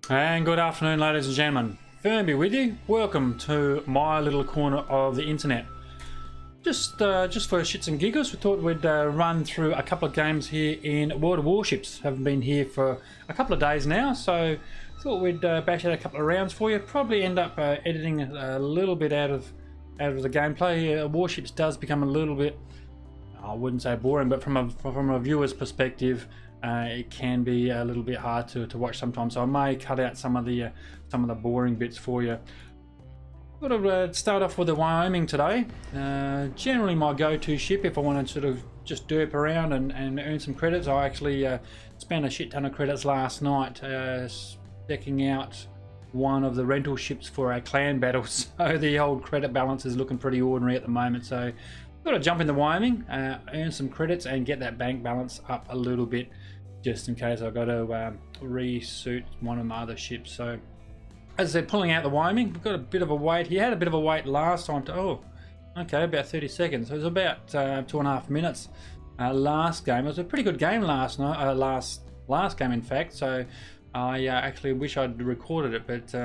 And good afternoon, ladies and gentlemen. Firmbie with you. Welcome to my little corner of the internet. Just for shits and giggles, we thought we'd run through a couple of games here in World of Warships. Haven't been here for a couple of days now, so thought we'd bash out a couple of rounds for you. Probably end up editing a little bit out of the gameplay. Warships does become a little bit, I wouldn't say boring, but from a viewer's perspective, it can be a little bit hard to watch sometimes. So I may cut out some of the boring bits for you. Sort of start off with the Wyoming today. Generally my go-to ship if I want to sort of just derp around and earn some credits. I actually spent a shit ton of credits last night checking out one of the rental ships for our clan battles. So the old credit balance is looking pretty ordinary at the moment. So got to jump in the Wyoming, earn some credits and get that bank balance up a little bit, just in case I've got to resuit one of my other ships. So as I said, pulling out the Wyoming, we've got a bit of a wait. He had a bit of a wait last time to, about 30 seconds. So it was about 2.5 minutes last game. It was a pretty good game last night, last game in fact. So I actually wish I'd recorded it, but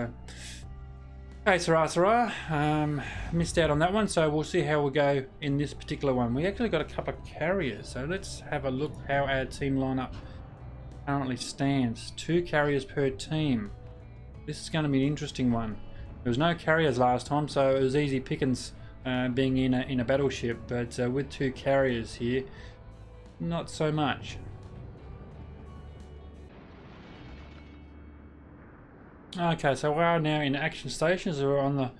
hey, Sarah, missed out on that one, so we'll see how we go in this particular one. We actually got a couple of carriers, so let's have a look how our team lineup currently stands. 2 carriers per team. This is going to be an interesting one. There was no carriers last time, so it was easy pickings being in a battleship, but with 2 carriers here, not so much. Okay, so we are now in action stations. We're on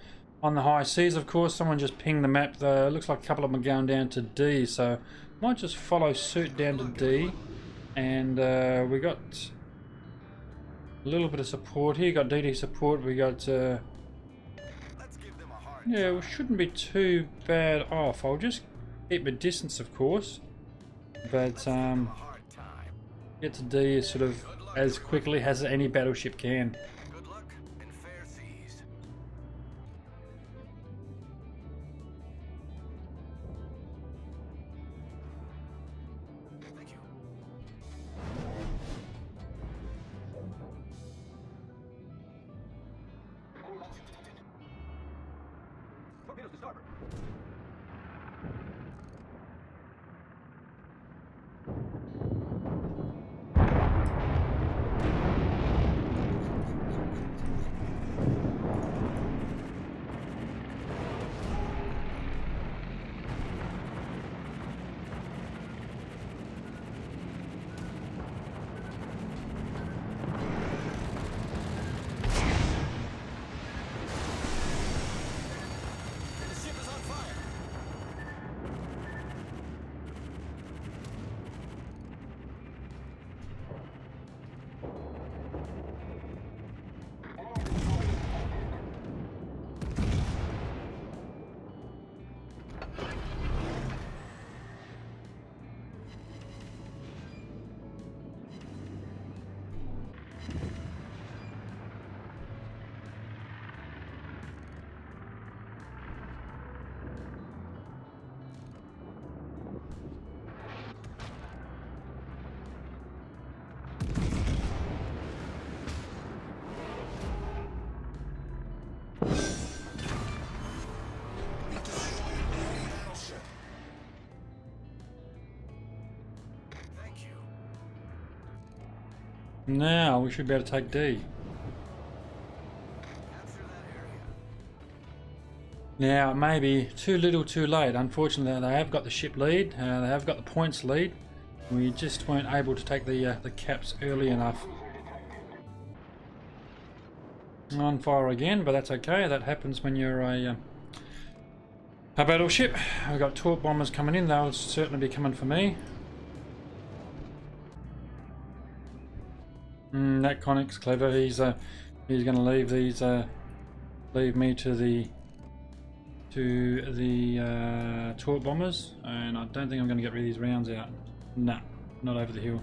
the high seas, of course. Someone just pinged the map. Looks like a couple of them are going down to D, so might just follow suit down to D. And we got a little bit of support here. Got DD support. We got yeah, we shouldn't be too bad off. I'll just keep a distance, of course, but get to D sort of as quickly as any battleship can. Now we should be able to take D. Now it may be too little too late. Unfortunately they have got the ship lead, they have got the points lead. We just weren't able to take the caps early enough. On fire again, but that's okay. That happens when you're a battleship. We've got torp bombers coming in. They'll certainly be coming for me. That Connick's clever. He's going to leave these, leave me to the torp bombers, and I don't think I'm going to get rid of these rounds out. Nah, not over the hill.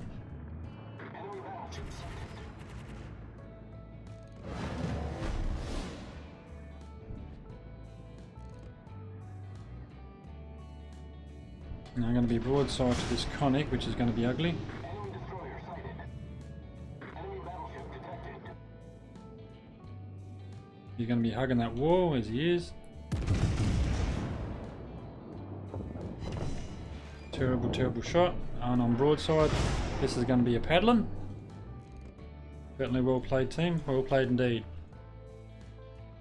Now I'm going to be broadside to this Connick, which is going to be ugly. You're going to be hugging that wall as he is. Terrible, terrible shot. And on broadside, this is going to be a paddling. Certainly well played team, well played indeed.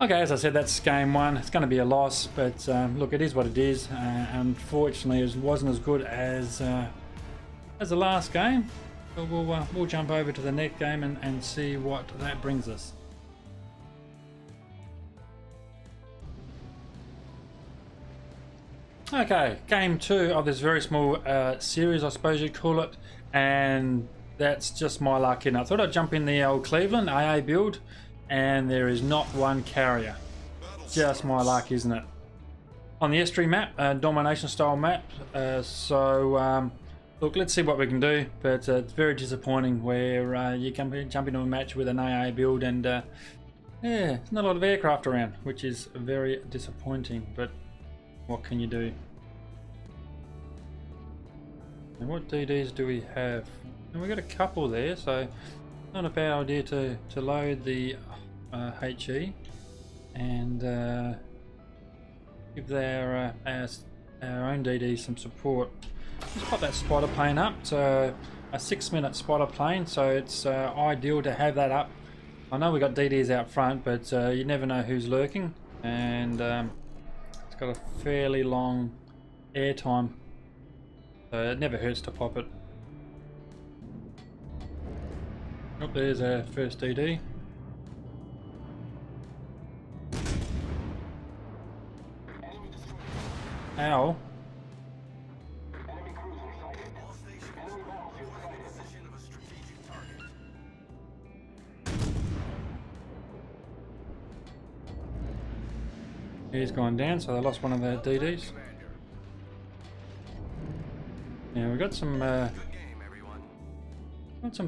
Okay, as I said, that's game one. It's going to be a loss, but look, it is what it is. Unfortunately, it wasn't as good as the last game. But we'll jump over to the next game and see what that brings us. Okay, game two of this very small series, I suppose you'd call it, and that's just my luck in. I thought I'd jump in the old Cleveland AA build, and there is not one carrier. Just my luck, isn't it? On the estuary map, domination style map, look, let's see what we can do, but it's very disappointing where you can jump into a match with an AA build and yeah, there's not a lot of aircraft around, which is very disappointing, but what can you do? And what DDs do we have? And we've got a couple there, so not a bad idea to load the HE and give our own DD some support. Just pop that spotter plane up. It's a 6-minute spotter plane, so it's ideal to have that up. I know we got DDs out front, but you never know who's lurking, and it's got a fairly long air time, so it never hurts to pop it. Oh, there's our first DD. Ow. He's gone down, so they lost one of their DDs. Yeah, we've got some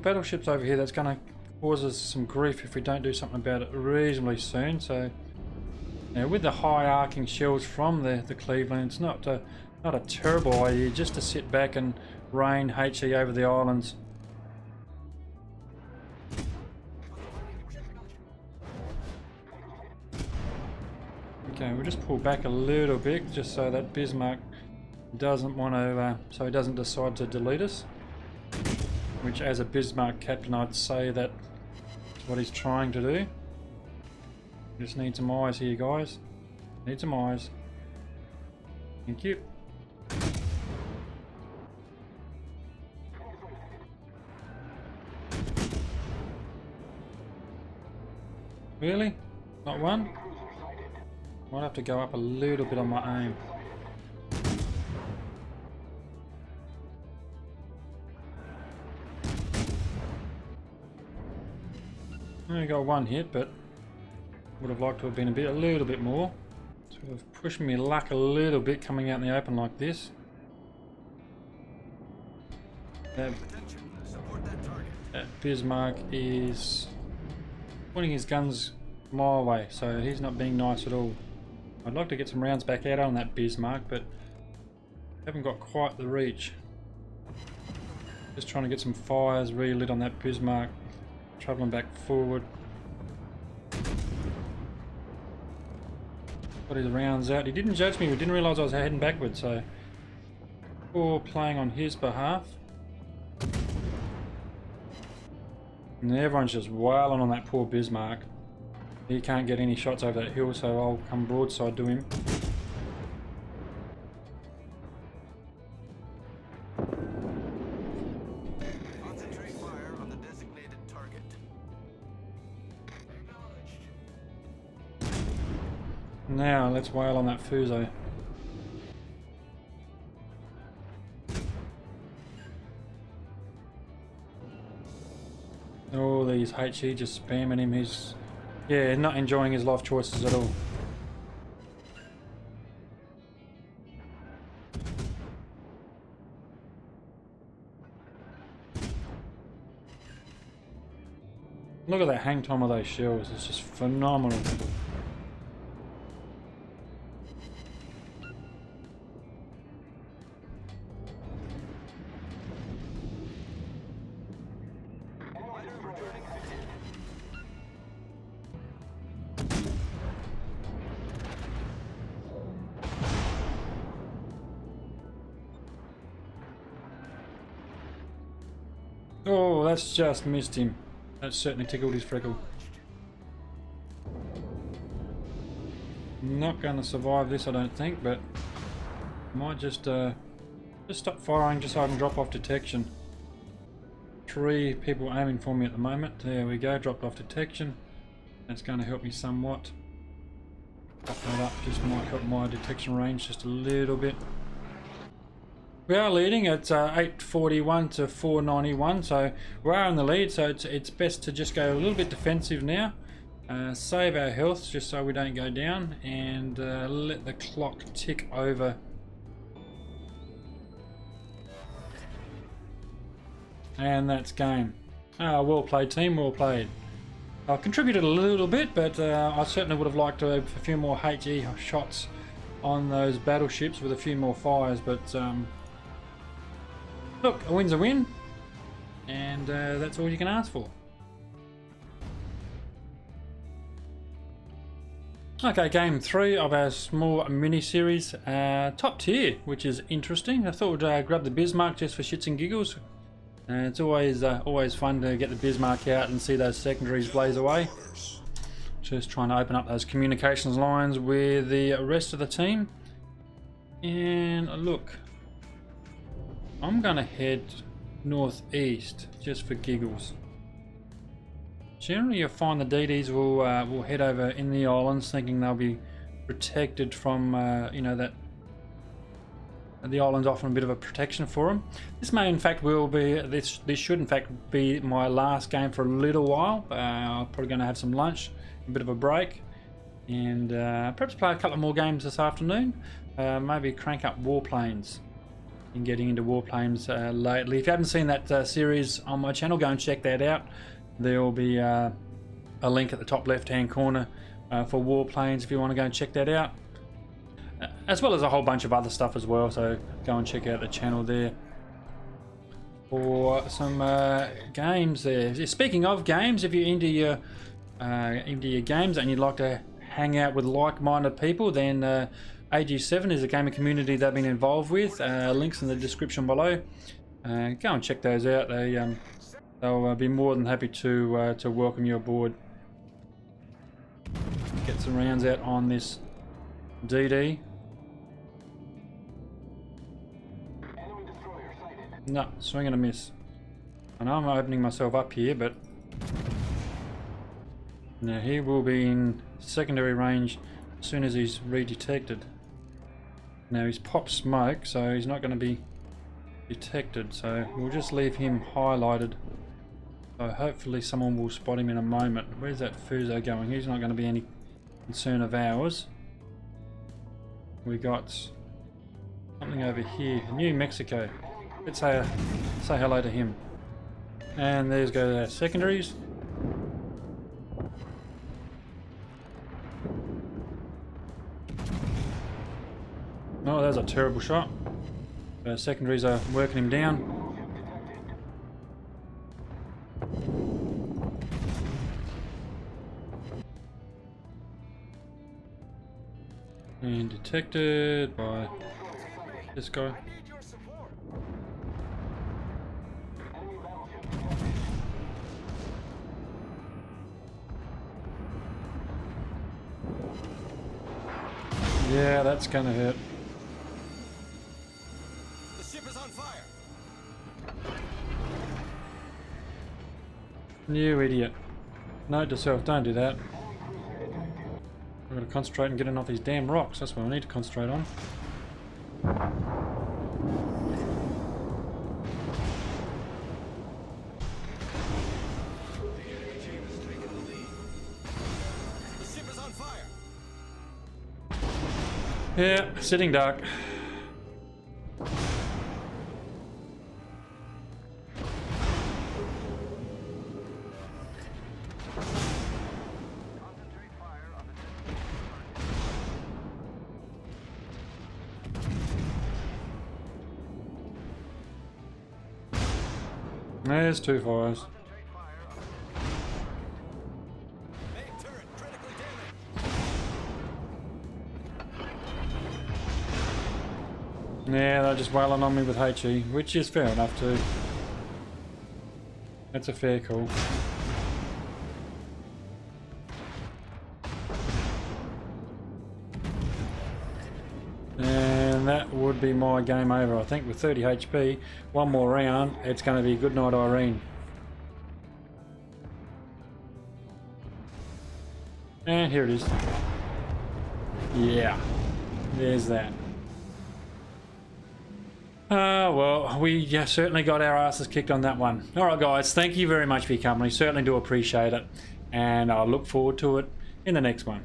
battleships over here that's going to cause us some grief if we don't do something about it reasonably soon. So, yeah, with the high arcing shells from the Cleveland, it's not a terrible idea just to sit back and rain HE over the islands. Okay, we'll just pull back a little bit just so that Bismarck doesn't want to, so he doesn't decide to delete us. Which, as a Bismarck captain, I'd say that's what he's trying to do. Just need some eyes here, guys. Need some eyes. Thank you. Really? Not one? Might have to go up a little bit on my aim. I got one hit, but would have liked to have been a little bit more. Sort of pushing me luck a little bit coming out in the open like this. That Bismarck is pointing his guns my way, so he's not being nice at all. I'd like to get some rounds back out on that Bismarck, but haven't got quite the reach. Just trying to get some fires relit on that Bismarck. Travelling back forward. Got his rounds out. He didn't judge me, we didn't realise I was heading backwards, so poor playing on his behalf. And everyone's just wailing on that poor Bismarck. He can't get any shots over that hill, so I'll come broadside to him. Now let's wail on that Fuso. All these HE just spamming him. He's, yeah, not enjoying his life choices at all. Look at that hang time of those shells. It's just phenomenal. Oh, that's just missed him. That certainly tickled his freckle. Not going to survive this, I don't think, but might just stop firing just so I can drop off detection. 3 people aiming for me at the moment. There we go, dropped off detection. That's going to help me somewhat. Up that up just might help my detection range just a little bit. We are leading at 841 to 491, so we are in the lead, so it's best to just go a little bit defensive now. Save our health just so we don't go down, and let the clock tick over. And that's game. Well played team, well played. I've contributed a little bit, but I certainly would have liked to have a few more HE shots on those battleships with a few more fires, but look, a win's a win, and that's all you can ask for. Okay, game 3 of our small mini-series, top tier, which is interesting. I thought we'd grab the Bismarck just for shits and giggles. It's always fun to get the Bismarck out and see those secondaries blaze away. Just trying to open up those communications lines with the rest of the team. And look, I'm gonna head northeast just for giggles. Generally you'll find the DDs will head over in the islands thinking they'll be protected from you know, that the island's often a bit of a protection for them. This may in fact this should in fact be my last game for a little while. I'm probably going to have some lunch, a bit of a break, and perhaps play a couple more games this afternoon. Maybe crank up Warplanes. And getting into Warplanes lately. If you haven't seen that series on my channel, go and check that out. There will be a link at the top left hand corner for Warplanes if you want to go and check that out. As well as a whole bunch of other stuff as well, so go and check out the channel there for some games there. Speaking of games, if you're into your games and you'd like to hang out with like-minded people, then AG7 is a gaming community they've been involved with. Links in the description below. Go and check those out. They'll be more than happy to welcome you aboard. Get some rounds out on this DD. No, swing and a miss. I know I'm opening myself up here, but now he will be in secondary range as soon as he's redetected. Now he's popped smoke, so he's not going to be detected, so we'll just leave him highlighted. So hopefully someone will spot him in a moment. Where's that Fuso going? He's not going to be any concern of ours. We got something over here, New Mexico. Let's say hello to him. And there's go our secondaries. Oh, that was a terrible shot. Our secondaries are working him down. And detected by this guy. Yeah, that's gonna hurt. The ship is on fire. You idiot. Note to self, don't do that. I've got to concentrate on getting off these damn rocks. That's what I need to concentrate on. The ship is on fire. Yeah, sitting duck. There's 2 fires. Main turret critically damaged. Yeah, they're just wailing on me with HE, which is fair enough too. That's a fair call. And that would be my game over, I think, with 30 HP. One more round, it's going to be good night, Irene. And here it is. Yeah, there's that. Well, we certainly got our asses kicked on that one. Alright guys, thank you very much for your company. Certainly do appreciate it. And I look forward to it in the next one.